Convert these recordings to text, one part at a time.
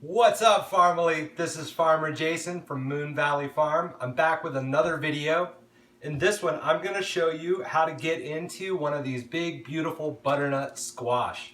What's up, Farmily? This is Farmer Jason from Moon Valley Farm. I'm back with another video. In this one, I'm going to show you how to get into one of these big, beautiful butternut squash.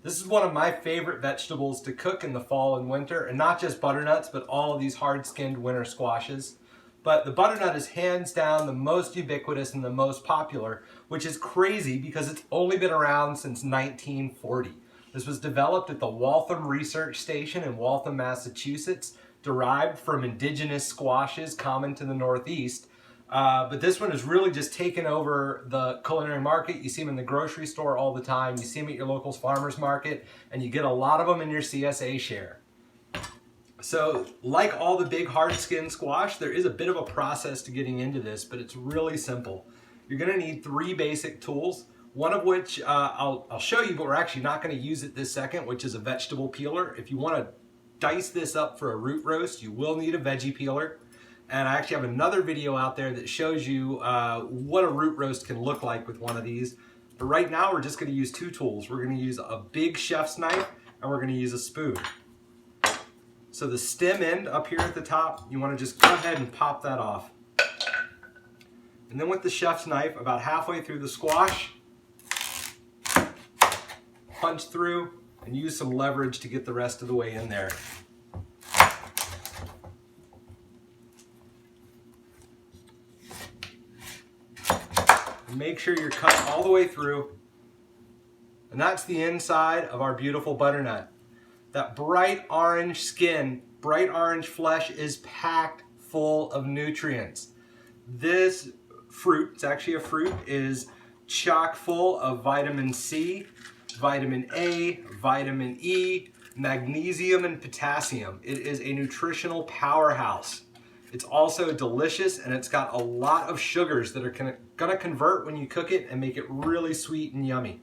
This is one of my favorite vegetables to cook in the fall and winter, and not just butternuts, but all of these hard-skinned winter squashes. But the butternut is hands down the most ubiquitous and the most popular, which is crazy because it's only been around since 1940. This was developed at the Waltham Research Station in Waltham, Massachusetts, derived from indigenous squashes common to the Northeast. But this one has really just taken over the culinary market. You see them in the grocery store all the time. You see them at your local farmer's market, and you get a lot of them in your CSA share. So, like all the big hard-skinned squash, there is a bit of a process to getting into this, but it's really simple. You're going to need three basic tools. One of which I'll show you, but we're actually not going to use it this second, which is a vegetable peeler. If you want to dice this up for a root roast, you will need a veggie peeler. And I actually have another video out there that shows you what a root roast can look like with one of these. But right now, we're just going to use two tools. We're going to use a big chef's knife, and we're going to use a spoon. So the stem end up here at the top, you want to just go ahead and pop that off. And then with the chef's knife, about halfway through the squash, punch through and use some leverage to get the rest of the way in there. And make sure you're cut all the way through. And that's the inside of our beautiful butternut. That bright orange skin, bright orange flesh is packed full of nutrients. This fruit, it's actually a fruit, is chock full of vitamin C, vitamin A, vitamin E, magnesium, and potassium. It is a nutritional powerhouse. It's also delicious, and it's got a lot of sugars that are going to convert when you cook it and make it really sweet and yummy.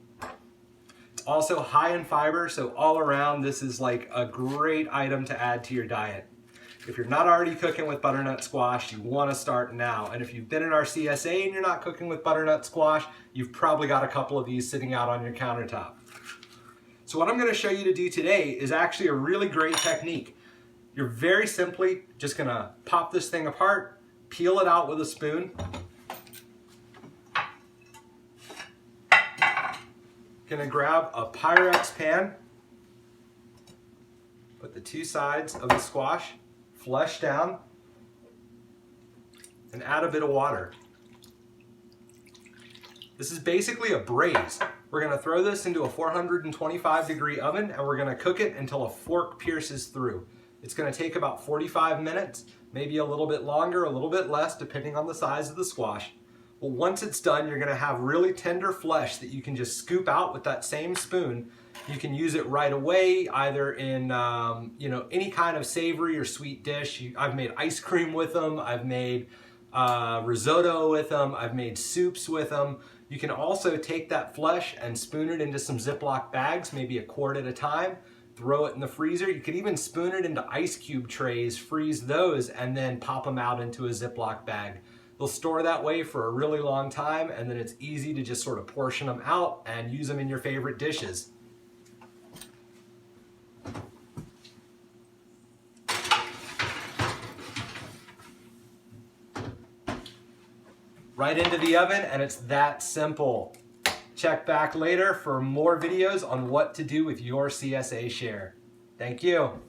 It's also high in fiber, so all around this is like a great item to add to your diet. If you're not already cooking with butternut squash, you want to start now. And if you've been in our CSA and you're not cooking with butternut squash, you've probably got a couple of these sitting out on your countertop. So what I'm going to show you to do today is actually a really great technique. You're very simply just going to pop this thing apart, peel it out with a spoon. Going to grab a Pyrex pan, put the two sides of the squash flesh down, and add a bit of water. This is basically a braise. We're going to throw this into a 425-degree oven, and we're going to cook it until a fork pierces through. It's going to take about 45 minutes, maybe a little bit longer, a little bit less, depending on the size of the squash. Well, once it's done, you're going to have really tender flesh that you can just scoop out with that same spoon. You can use it right away, either in any kind of savory or sweet dish. I've made ice cream with them. I've made risotto with them. I've made soups with them. You can also take that flesh and spoon it into some Ziploc bags, maybe a quart at a time. Throw it in the freezer. You could even spoon it into ice cube trays, freeze those, and then pop them out into a Ziploc bag. They'll store that way for a really long time, and then it's easy to just sort of portion them out and use them in your favorite dishes. Right into the oven, and it's that simple. Check back later for more videos on what to do with your CSA share. Thank you.